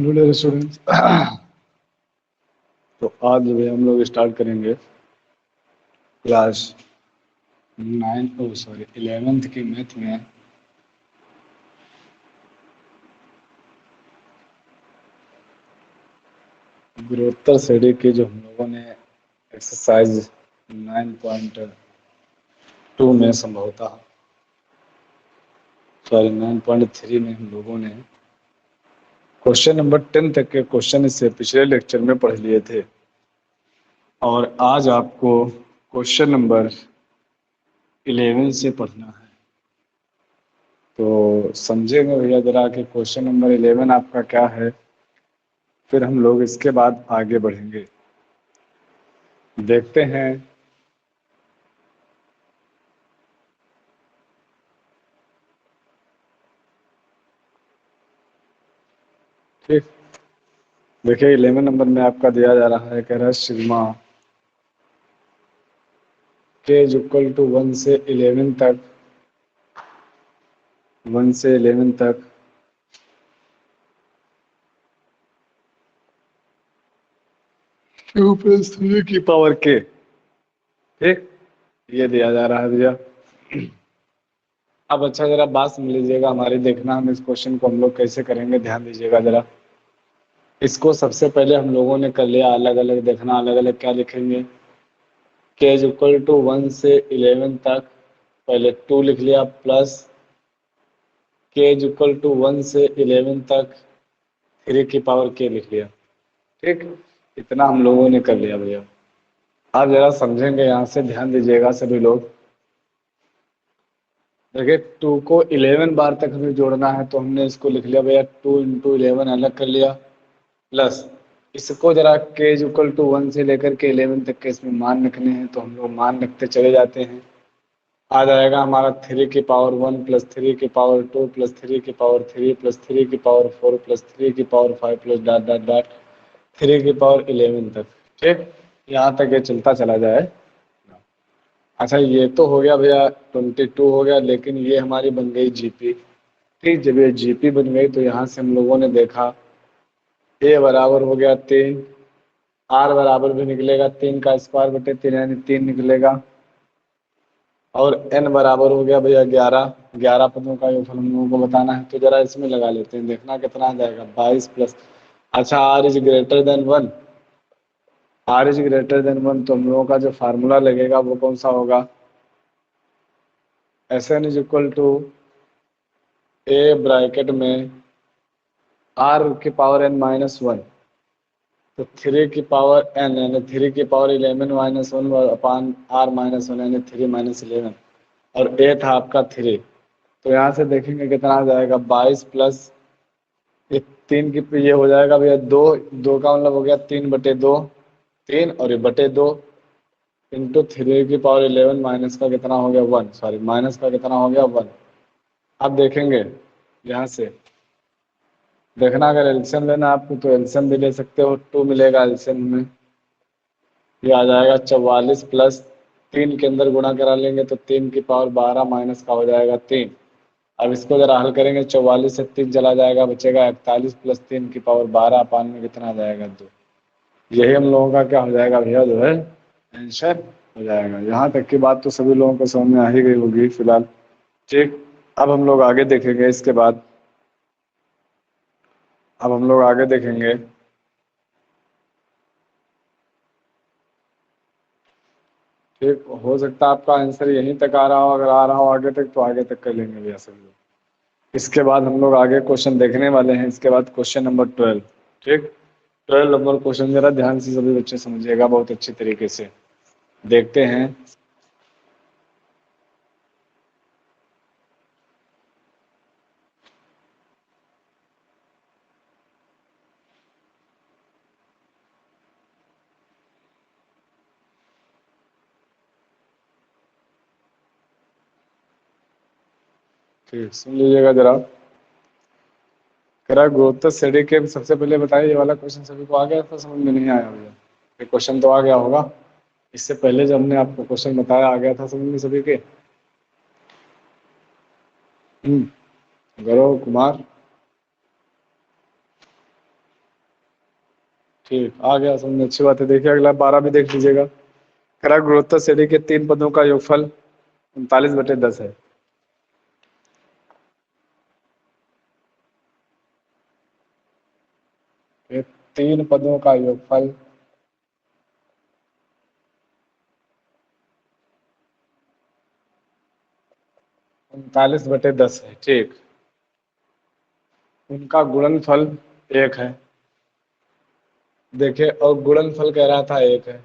Hello dear students. तो आज जो है हम लोग स्टार्ट करेंगे क्लास 11th की मैथ में गुणोत्तर श्रेणी की जो हम लोगों ने एक्सरसाइज 9.2 में संभवतः 9.3 में हम लोगों ने क्वेश्चन नंबर 10 तक के क्वेश्चन इससे पिछले लेक्चर में पढ़ लिए थे और आज आपको क्वेश्चन नंबर 11 से पढ़ना है। तो समझेंगे भैया जरा कि क्वेश्चन नंबर 11 आपका क्या है, फिर हम लोग इसके बाद आगे बढ़ेंगे। देखते हैं ठीक। देखिए 11 नंबर में आपका दिया जा रहा है, कह रहा है सिग्मा के इज इक्वल टू 1 से 11 तक 1 से 11 तक Q प्लस 3 की पावर के। ठीक, ये दिया जा रहा है भैया। अब अच्छा जरा बात समझ लीजिएगा हमारी, देखना हम इस क्वेश्चन को हम लोग कैसे करेंगे, ध्यान दीजिएगा जरा। इसको सबसे पहले हम लोगों ने कर लिया अलग अलग, देखना अलग अलग क्या लिखेंगे। के इज इक्वल टू 1 से 11 तक पहले 2 लिख लिया, प्लस के इज इक्वल टू 1 से 11 तक 3 की पावर के लिख लिया। ठीक, इतना हम लोगों ने कर लिया भैया। आप जरा समझेंगे, यहाँ से ध्यान दीजिएगा सभी लोग। देखिए 2 को 11 बार तक हमें जोड़ना है, तो हमने इसको लिख लिया भैया 2 इंटू 11 अलग कर लिया, प्लस इसको जरा के इज इक्वल टू 1 से लेकर के 11 तक के इसमें मान रखने हैं, तो हम लोग मान रखते चले जाते हैं। आ जाएगा हमारा 3 की पावर 1 प्लस 3 की पावर 2 प्लस 3 की पावर 3 प्लस 3 की पावर 4 प्लस 3 की power 5 plus dot dot dot 3 की पावर 11 तक। ठीक, यहाँ तक ये चलता चला जाए। अच्छा ये तो हो गया भैया 22 हो गया, लेकिन ये हमारी बन गई जीपी। ठीक, जब ये जीपी बन गई तो यहाँ से हम लोगों ने देखा ए बराबर हो गया 3, आर बराबर भी निकलेगा 3 का स्क्वायर बटे 3 यानी 3 निकलेगा, और एन बराबर हो गया भैया 11। 11 पदों का योगफल हम लोगों को बताना है, तो जरा इसमें लगा लेते हैं, देखना कितना आ जाएगा 22 प्लस। अच्छा r is greater than 1, r is greater than 1 तो हम लोगों का जो फार्मूला लगेगा वो कौन सा होगा, s n is equal to a bracket में आर की पावर एन माइनस 1, तो 3 की पावर एन यानी 3 की power 11 minus 1 upon r minus 1 यानी 3 माइनस 11, और ए था आपका 3। तो यहाँ से देखेंगे कितना आ जाएगा 22 प्लस ये 3 की ये हो जाएगा भैया 2, 2 का मतलब हो गया 3/2, 3 और ये बटे 2 इंटू 3 की पावर 11 माइनस का कितना हो गया 1, सॉरी माइनस का कितना हो गया 1। अब देखेंगे यहाँ से, देखना अगर एल्सियम लेना आपको तो एल्सियम भी ले सकते हो, 2 मिलेगा एल्सियम में, ये आ जाएगा 44 प्लस 3 के अंदर गुणा करा लेंगे तो 3 की पावर 12 माइनस का हो जाएगा 3। अब इसको जरा हल करेंगे, 44 से 3 चला जाएगा, बचेगा 41 प्लस 3 की पावर 12 अपान में कितना आ जाएगा 2। यही हम लोगों का क्या हो जाएगा भैया, जो है आंसर हो जाएगा। यहाँ तक की बात तो सभी लोगों को समझ में आ ही गई होगी फिलहाल। ठीक, अब हम लोग आगे देखेंगे इसके बाद, अब हम लोग आगे देखेंगे। ठीक, हो सकता है आपका आंसर यहीं तक आ रहा हो, अगर आ रहा हो आगे तक तो आगे तक कर लेंगे भैया सब लोग। इसके बाद हम लोग आगे क्वेश्चन देखने वाले हैं, इसके बाद क्वेश्चन नंबर 12। ठीक, 12 नंबर क्वेश्चन जरा ध्यान से सभी बच्चे समझिएगा बहुत अच्छी तरीके से। देखते हैं, ठीक सुन लीजिएगा जरा। करा गुरुत्व श्रेणी के, सबसे पहले बताइए ये वाला क्वेश्चन सभी को आ गया था, समझ में नहीं आया भैया? ये क्वेश्चन तो आ गया होगा, इससे पहले जब हमने आपको क्वेश्चन बताया आ गया था समझ में सभी के? गौरव कुमार, ठीक, आ गया समझ में, अच्छी बात है। देखिए अगला 12 भी देख लीजिएगा। कह रहा गुणोत्तर श्रेणी के 3 पदों का योगफल 39/10 है। ये 3 पदों का योगफल 39/10 है। ठीक, उनका गुणनफल 1 है। देखिए और गुणनफल कह रहा था 1 है।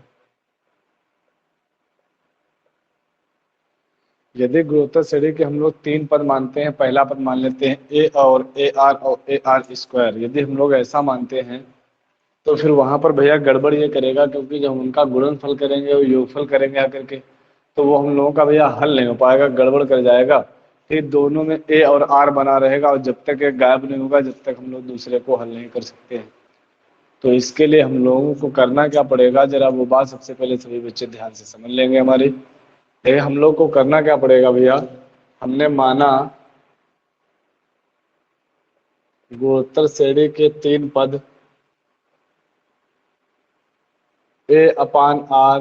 यदि गुणोत्तर श्रेणी के हम लोग 3 पद मानते हैं, पहला पद मान लेते हैं ए और ए आर स्क्वायर, यदि हम लोग ऐसा मानते हैं तो फिर वहां पर भैया गड़बड़ ये करेगा, क्योंकि जब उनका गुणनफल करेंगे और योगफल करेंगे आकर के, तो वो हम लोगों का भैया हल नहीं हो पाएगा, गड़बड़ कर जाएगा। फिर दोनों में ए और आर बना रहेगा, और जब तक एक गायब नहीं होगा, जब तक हम लोग दूसरे को हल नहीं कर सकते हैं। तो इसके लिए हम लोगों को करना क्या पड़ेगा, जरा वो बात सबसे पहले सभी बच्चे ध्यान से समझ लेंगे हमारी। हम लोग को करना क्या पड़ेगा भैया, हमने माना गुणोत्तर श्रेणी के 3 पद ए upon are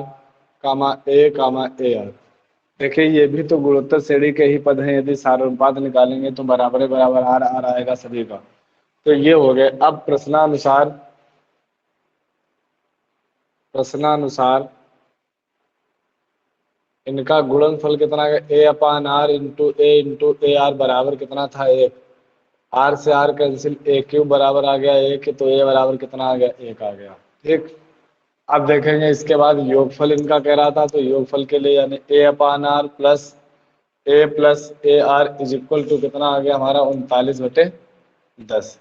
comma A R. देखिए ये भी तो गुणोत्तर श्रेणी के ही पद हैं, यदि सारानुपात निकालेंगे तो बराबर बराबर आर आर आएगा सभी का। तो ये हो गए। अब प्रश्नानुसार इनका गुणनफल कितना है, ए upon are into A R बराबर कितना था, 1। आर से आर कैंसिल, ए क्यूब बराबर आ गया 1, तो ए बराबर कितना आ गया, 1 आ गया। ठीक, अब देखेंगे इसके बाद योगफल इनका कह रहा था, तो योगफल के लिए यानी a upon r plus a r is equal to कितना आ गया हमारा, 39/10।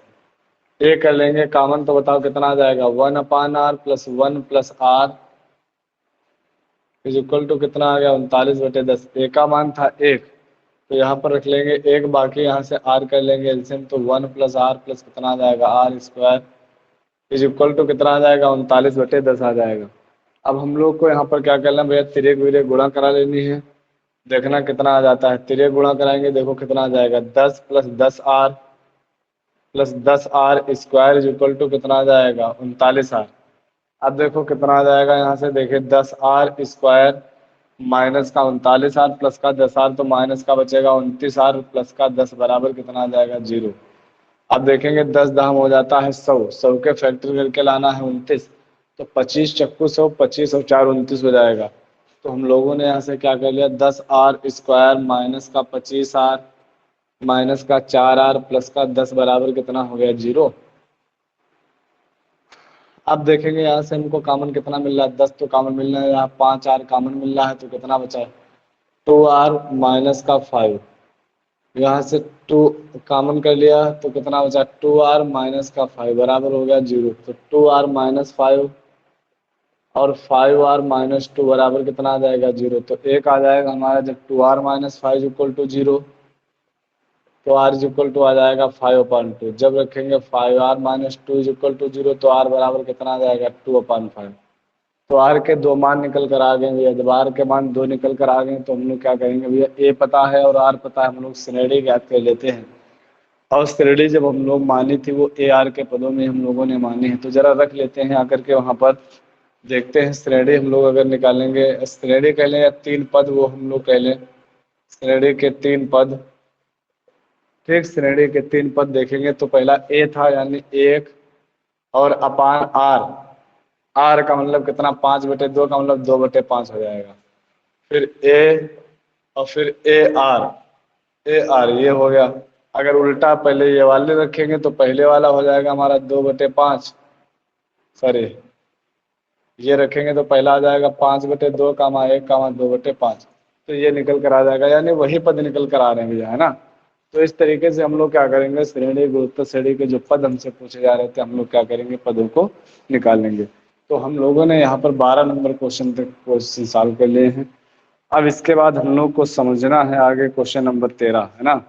ए कर लेंगे कॉमन, तो बताओ कितना आ जाएगा, 1/r plus 1 + r is equal to कितना आ गया, 39/10। ए का मान था 1, तो यहाँ पर रख लेंगे 1, बाकी यहाँ से आर कर लेंगे एलसीएम, तो 1 + r प्लस कितना आ जाएगा, r square is equal to कितना आ जाएगा, 39/10 आ जाएगा। अब हम लोग को यहाँ पर क्या करना है भैया, तिर्यक विर्यक गुणा करा लेनी है। देखना कितना आ जाता है, तिर्यक गुणा कराएंगे, देखो कितना आ जाएगा, 10 + 10r plus 10r square is equal to कितना आ जाएगा, 39r। अब देखो कितना आ जाएगा, यहाँ से देखिए 10r स्क्वायर माइनस का 39r प्लस का 10r, तो माइनस का बचेगा 29r प्लस का 10 बराबर कितना आ जाएगा, 0। अब देखेंगे 10 दाम हो जाता है 100, 100 के फैक्टर करके लाना है 29, तो 25 चक्कू 100, 25 और 4 29 हो जाएगा। तो हम लोगों ने यहाँ से क्या कर लिया, 10r स्क्वायर माइनस का 25r माइनस का 4r प्लस का 10 बराबर कितना हो गया, 0। अब देखेंगे यहाँ से हमको कॉमन कितना मिल रहा है, 10 तो कॉमन मिल रहा है, यहाँ 5r कॉमन मिल रहा है, तो कितना बचा है, 2r माइनस का 5। यहाँ से 2 कॉमन कर लिया तो कितना बचा, 2r माइनस का 5 बराबर हो गया 0। तो 2r माइनस 5 और 5r माइनस 2 बराबर कितना आ जाएगा, 0। तो 1 आ जाएगा हमारा, जब 2r माइनस 5 इक्वल टू 0, तो r इज इक्वल टू आ जाएगा 5/2। जब रखेंगे 5r minus 2 is equal to 0, तो r बराबर कितना आ जाएगा, 2/5। तो r के 2 मान निकल कर आ गए भैया। जब r के मान 2 निकल कर आ गए, तो हम लोग क्या करेंगे भैया, a पता है और r पता है, हम लोग श्रेणी ज्ञात कर लेते हैं। और श्रेणी जब हम लोग मानी थी, वो ए आर के पदों में हम लोगों ने मानी है, तो जरा रख लेते हैं आकर के वहाँ पर। देखते हैं श्रेणी हम लोग अगर निकालेंगे, श्रेणी कह लें या 3 पद, वो हम लोग कह लें श्रेणी के 3 पद। ठीक, श्रेणी के 3 पद देखेंगे तो पहला ए था, यानी 1 और अपान आर। आर का मतलब कितना, 5/2 का मतलब 2/5 हो जाएगा। फिर ए और फिर ए आर ये हो गया। अगर उल्टा पहले ये वाले रखेंगे, तो पहले वाला हो जाएगा हमारा 2/5, सॉरी ये रखेंगे तो पहला आ जाएगा 5/2 कामा 1 कामा 2/5। तो ये निकल कर आ जाएगा, यानी वही पद निकल कर आ रहे हैं भैया, है ना। तो इस तरीके से हम लोग क्या करेंगे, श्रेणी गुणोत्तर श्रेणी के जो पद हमसे पूछे जा रहे थे, हम लोग क्या करेंगे, पदों को निकालेंगे। तो हम लोगों ने यहाँ पर 12 नंबर क्वेश्चन तक क्वेश्चन सॉल्व कर लिए हैं। अब इसके बाद हम लोग को समझना है आगे क्वेश्चन नंबर 13, है ना।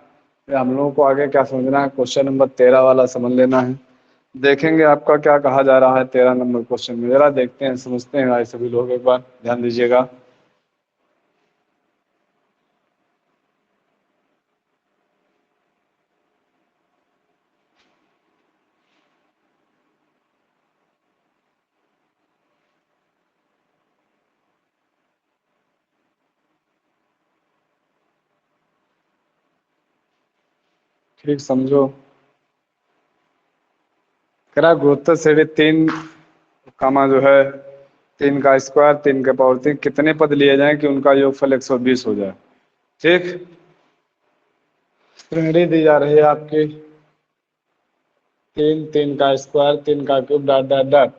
हम लोगों को आगे क्या समझना है, क्वेश्चन नंबर 13 वाला समझ लेना है। देखेंगे आपका क्या कहा जा रहा है 13 नंबर क्वेश्चन में, जरा देखते हैं, समझते हैं भाई सभी लोग, एक बार ध्यान दीजिएगा। ठीक समझो। करा गुरुत्व श्रेणी 3 कामा जो है 3 का स्क्वायर 3 के पावर 3 कितने पद लिए जाएं कि उनका योगफल 120 हो जाए। ठीक, श्रेणी दी जा रही है आपकी 3 3 का स्क्वायर 3 का क्यूब डॉट डॉट डॉट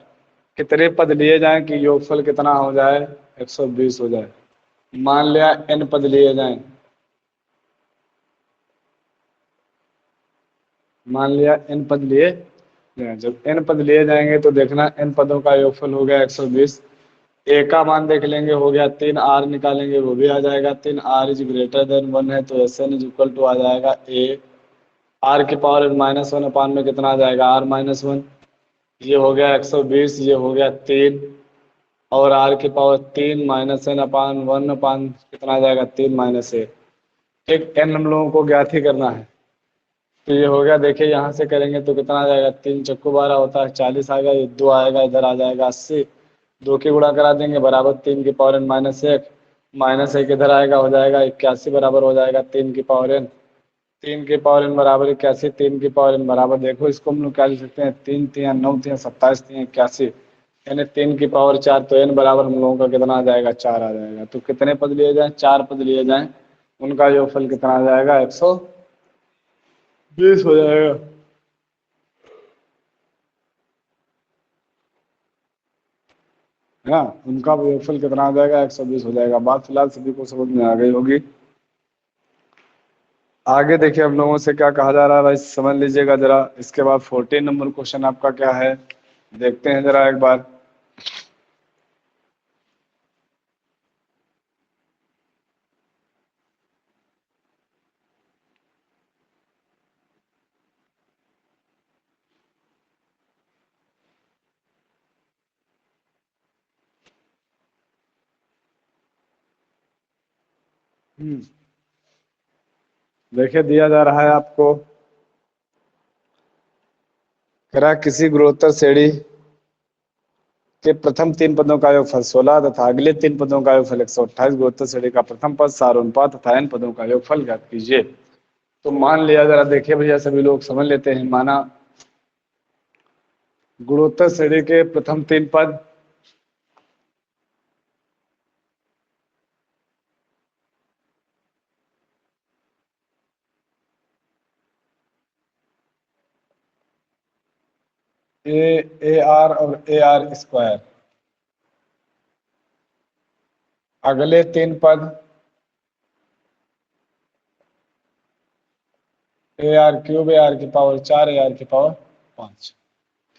कितने पद लिए जाएं कि योगफल कितना हो जाए 120 हो जाए। मान लिया n पद लिए जाएं, मान लिया n पद लिए जाएं। जब n पद लिए जाएंगे तो देखना n पदों का योगफल हो गया 120। ए का मान देख लेंगे हो गया 3, आर निकालेंगे वो भी आ जाएगा 3, आर इज ग्रेटर देन 1 है तो s n is equal to आ जाएगा ए आर की पावर -1 अपान में कितना आ जाएगा आर -1। ये हो गया 120, ये हो गया 3 और आर की पावर 3 -n अपान 1 अपान कितना आ जाएगा 3 -1। ठीक, एन हम लोगों को ज्ञात ही करना है तो ये हो गया। देखिए यहाँ से करेंगे तो कितना आ जाएगा 3 चक्कू 12 होता है 40 आएगा, ये 2 आएगा इधर आ जाएगा 80, 2 की गुणा करा देंगे बराबर 3 की पावर n -1 इधर आएगा हो जाएगा 81 बराबर हो जाएगा 3 की पावर n 3 की पावर n बराबर 81 3 की पावर n बराबर देखो इसको हम लोग क्या लिख सकते हैं 3 3 9 3 27 3 81 यानी 3 की पावर 4 तो n बराबर हम लोगों का कितना आ जाएगा 4 आ जाएगा। तो कितने पद लिए जाएं 4 पद लिए जाएं उनका योगफल कितना आ जाएगा 120 हो जाएगा। है ना, उनका योगफल कितना आ जाएगा 120 हो जाएगा। बात फिलहाल सभी को समझ में आ गई होगी। आगे देखिए हम लोगों से क्या कहा जा रहा है भाई समझ लीजिएगा जरा। इसके बाद 14 नंबर क्वेश्चन आपका क्या है देखते हैं जरा एक बार। देखिए दिया जा रहा है आपको करा किसी गुणोत्तर श्रेणी के प्रथम 3 पदों का योगफल 16 तथा अगले 3 पदों का योगफल 128 गुणोत्तर श्रेणी का प्रथम पद सारोनुपात तथा n पदों का योगफल ज्ञात कीजिए। तो मान लिया जरा देखिए भैया सभी लोग समझ लेते हैं। माना गुणोत्तर श्रेणी के प्रथम 3 पद ए आर और ए आर स्क्वायर, अगले 3 पद A R cube A R की पावर 4 ए आर की पावर 5।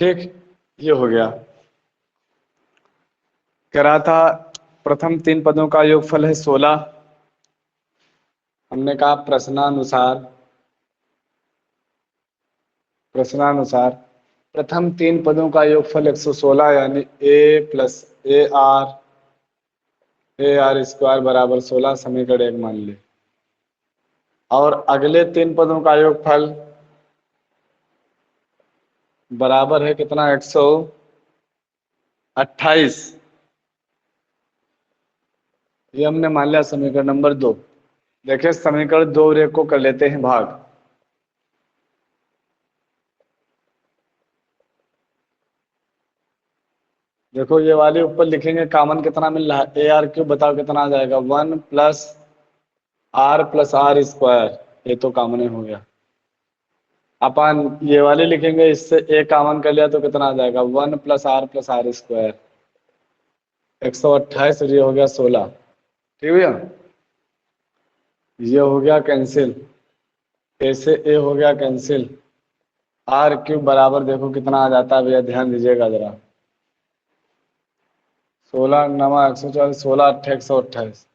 ठीक, ये हो गया। कह रहा था प्रथम 3 पदों का योगफल है 16। हमने कहा प्रश्नानुसार प्रथम 3 पदों का योगफल 116 यानी ए आर स्क्वायर बराबर 16 समीकरण 1 मान ले। और अगले 3 पदों का योगफल बराबर है कितना 128। ये हमने मान लिया समीकरण नंबर 2। देखिए समीकरण 2 और 1 को कर लेते हैं भाग। देखो ये वाले ऊपर लिखेंगे कॉमन कितना मिल रहा है ए आर क्यूब बताओ कितना आ जाएगा 1 प्लस आर स्क्वायर, ये तो कॉमन ही हो गया। अपन ये वाले लिखेंगे इससे ए कॉमन कर लिया तो कितना आ जाएगा 1 प्लस आर स्क्वायर 128 और ये हो गया 16। ठीक भैया, ये हो गया कैंसिल, ए से ए हो गया कैंसिल। आर क्यूब बराबर देखो कितना आ जाता है भैया ध्यान दीजिएगा जरा 16 नमा 140 16 अट्ठे 128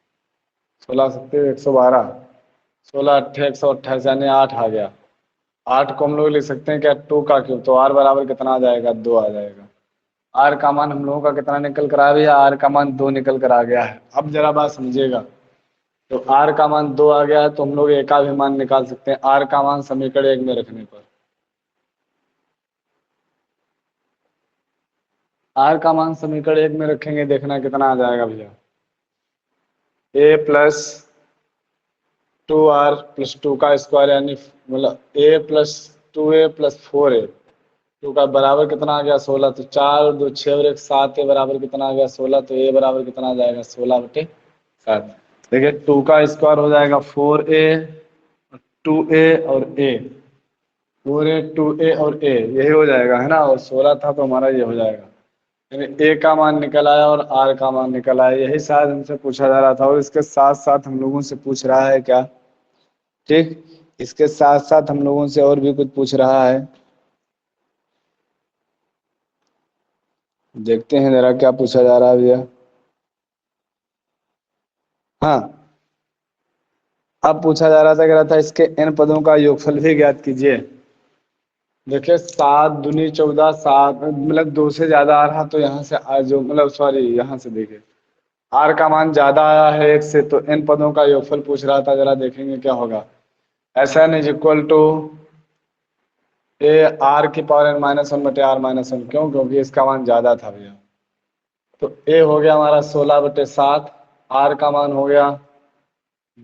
16 सत्ते 112 16 अट्ठे 128 यानी 8 आ गया। 8 को हम लोग लिख सकते हैं क्या 2 का क्यूब तो आर बराबर कितना आ जाएगा 2 आ जाएगा। आर का मान हम लोगों का कितना निकल कर आ गया आर का मान 2 निकल कर आ गया है। अब जरा बात समझिएगा तो आर का मान 2 आ गया है तो हम लोग ए का भी मान निकाल सकते हैं आर का मान समीकरण 1 में रखने पर। आर का मान समीकरण 1 में रखेंगे देखना कितना आ जाएगा भैया ए प्लस 2r+2 का स्क्वायर यानी मतलब a+2a+4a 2 का बराबर कितना आ गया 16। तो 4 और 2 6 और 1 7 a बराबर कितना आ गया 16। तो a बराबर कितना आ जाएगा 16/7। देखिए 2 का स्क्वायर हो जाएगा 4a 2a और a 4a 2a और a यही हो जाएगा है ना। और 16 था तो हमारा ये हो जाएगा यानी a का मान निकल आया और r का मान निकल आया। यही शायद हमसे पूछा जा रहा था। और इसके साथ साथ हम लोगों से पूछ रहा है क्या, ठीक, इसके साथ साथ हम लोगों से और भी कुछ पूछ रहा है। देखते हैं जरा क्या पूछा जा रहा है भैया। हाँ, अब पूछा जा रहा था, कह रहा था इसके n पदों का योगफल भी ज्ञात कीजिए। देखिए 7 दूनी 14, 7 मतलब 2 से ज्यादा आ रहा तो यहाँ से जो मतलब सॉरी यहाँ से देखिए r का मान ज्यादा आया है 1 से, तो n पदों का योगफल पूछ रहा था। जरा देखेंगे क्या होगा। Sn is equal to a r की पावर n-1/r-1 क्यों, क्योंकि इसका मान ज्यादा था भैया। तो a हो गया हमारा 16/7, r का मान हो गया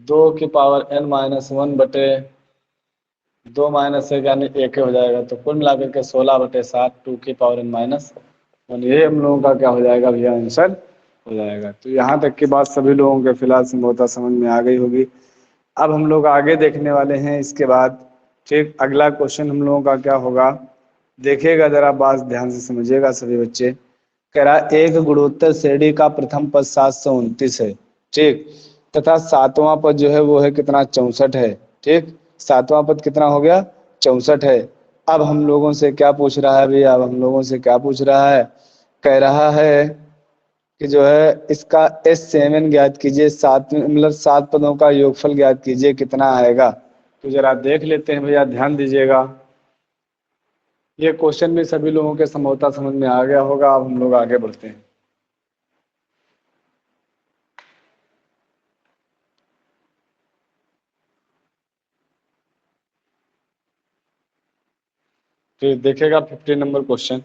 2 की पावर n-1/2 माइनस 1 यानी 1 हो जाएगा। तो कुल मिलाकर के 16/7 2 की पावर n-1 ये हम लोगों का क्या हो जाएगा भैया, आंसर हो जाएगा। तो यहाँ तक की बात सभी लोगों के फिलहाल संभवतः समझ में आ गई होगी। अब हम लोग आगे देखने वाले हैं इसके बाद, ठीक। अगला क्वेश्चन हम लोगों का क्या होगा, देखिएगा जरा, बात ध्यान से समझिएगा सभी बच्चे। कह रहा है एक गुणोत्तर श्रेणी का प्रथम पद 729 है, ठीक, तथा सातवां पद जो है वो है कितना 64 है, ठीक। सातवां पद कितना हो गया 64 है। अब हम लोगों से क्या पूछ रहा है भैया, अब हम लोगों से क्या पूछ रहा है, कह रहा है कि जो है इसका S7 ज्ञात कीजिए, सात मतलब 7 पदों का योगफल ज्ञात कीजिए कितना आएगा। तो जरा देख लेते हैं भैया, ध्यान दीजिएगा। ये क्वेश्चन भी सभी लोगों के संभवतः समझ में आ गया होगा। अब हम लोग आगे बढ़ते हैं। तो देखेगा 15 नंबर क्वेश्चन।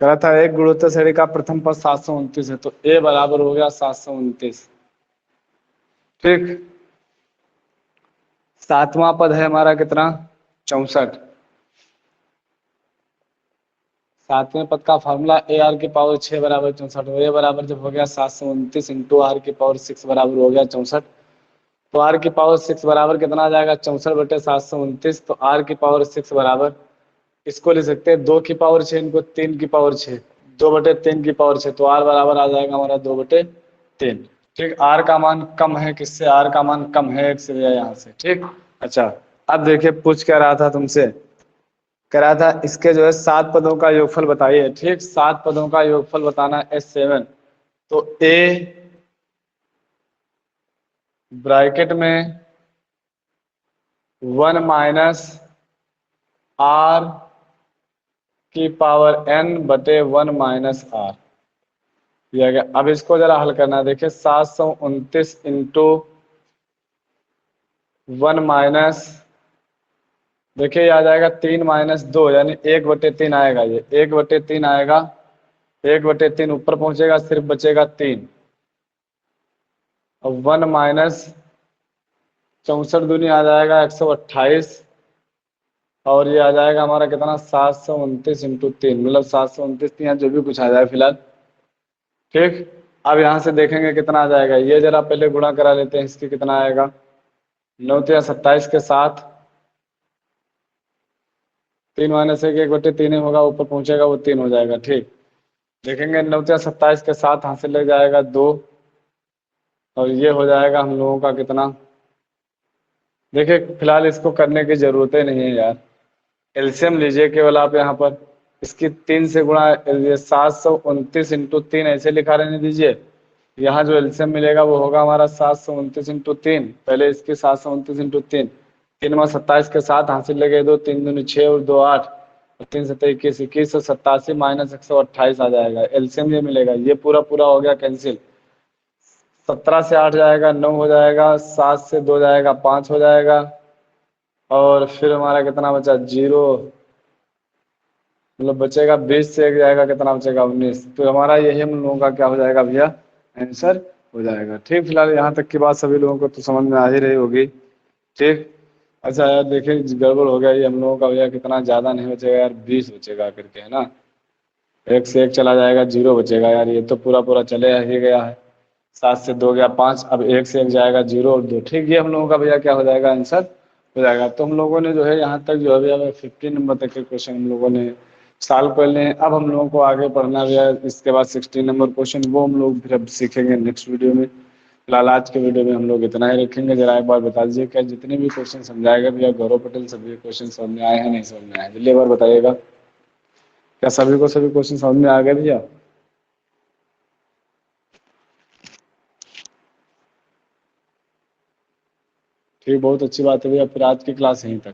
कहा था एक गुणोत्तर श्रेणी का प्रथम पद 729 है, तो ए बराबर हो गया 729, ठीक। सातवां पद है हमारा कितना 64। सातवें पद का फार्मूला ए आर की पावर 6 बराबर 64। ए बराबर जब हो गया 729 इंटू आर की पावर 6 बराबर हो गया 64। तो आर की पावर 6 बराबर कितना आ जाएगा 64/729। तो आर की पावर 6 बराबर इसको ले सकते हैं 2 की पावर 6 इनको 3 की पावर 6, 2/3 की पावर 6। तो आर बराबर आ जाएगा हमारा 2/3, ठीक। आर का मान कम है किससे, आर का मान कम है 1 से यहाँ से, ठीक। अच्छा, अब देखिए पूछ क्या रहा था तुमसे, कह रहा था इसके जो है 7 पदों का योगफल बताइए, ठीक। 7 पदों का योगफल बताना S7। तो ए ब्रैकेट में 1 माइनस आर की पावर n/1 माइनस आर दिया गया। अब इसको जरा हल करना है। देखिए 729 इंटू 1 माइनस, देखिए आ जाएगा 3-2 यानी 1/3 आएगा। ये 1/3 आएगा, 1/3 ऊपर पहुंचेगा, सिर्फ बचेगा 3। और 1 माइनस 64 दूनी आ जाएगा 128। और ये आ जाएगा हमारा कितना 729 इंटू 3 मतलब 729 यहाँ जो भी कुछ आ जाए फिलहाल, ठीक। अब यहाँ से देखेंगे कितना आ जाएगा। ये जरा पहले गुणा करा लेते हैं, इसकी कितना आएगा 9×27 के साथ 3 माइनस 1 1/3 ही होगा, ऊपर पहुंचेगा वो 3 हो जाएगा, ठीक। देखेंगे 9×27 के साथ हासिल लग जाएगा 2। और ये हो जाएगा हम लोगों का कितना, देखिए फिलहाल इसको करने की जरूरत ही नहीं है यार। एलसीएम लीजिए केवल आप यहाँ पर, इसकी 3 से गुणा, 729 इंटू 3 ऐसे लिखा रहने दीजिए। यहाँ जो एलसीएम मिलेगा वो होगा हमारा 729 इंटू 3, पहले इसकी 729 इंटू 3, 3×27 के साथ हासिल लगे 2, 3 दूनी 6 और 2 8 और 3×7 21, 2187 माइनस 128 आ जाएगा। एलसीएम ये मिलेगा, ये पूरा पूरा हो गया कैंसिल। 17 से 8 जाएगा 9 हो जाएगा, 7 से 2 जाएगा 5 हो जाएगा। और फिर हमारा कितना बचा 0, मतलब बचेगा 20 से 1 जाएगा, कितना बचेगा 19। तो हमारा यही हम लोगों का क्या हो जाएगा भैया, आंसर हो जाएगा। ठीक, फिलहाल यहाँ तक की बात सभी लोगों को तो समझ में आ ही रही होगी। ठीक। अच्छा यार देखिए गड़बड़ हो गया ये हम लोगों का भैया, कितना ज़्यादा नहीं बचेगा यार, 20 बचेगा करके, है ना। 1 से 1 चला जाएगा, 0 बचेगा यार, ये तो पूरा पूरा चले ही गया है। 7 से 2 गया 5, अब 1 से 1 जाएगा 0 और 2। ठीक, ये हम लोगों का भैया क्या हो जाएगा, आंसर हो जाएगा। तो हम लोगों ने जो है यहाँ तक जो है भैया 15 नंबर तक के क्वेश्चन हम लोगों ने सॉल्व कर लिए हैं। अब हम लोगों को आगे पढ़ना भैया, इसके बाद 16 नंबर क्वेश्चन वो हम लोग फिर अब सीखेंगे नेक्स्ट वीडियो में। फिलहाल आज के वीडियो में हम लोग इतना ही रखेंगे। जरा एक बार बता दीजिए क्या जितने भी क्वेश्चन समझाएगा भैया गौरव पटेल, सभी क्वेश्चन समझ में आए हैं नहीं समझ में आए, जल्दी एक बार बताइएगा, क्या सभी को सभी क्वेश्चन समझ में आ गए भैया? ठीक, बहुत अच्छी बात है भैया, फिर आज की क्लास यहीं तक।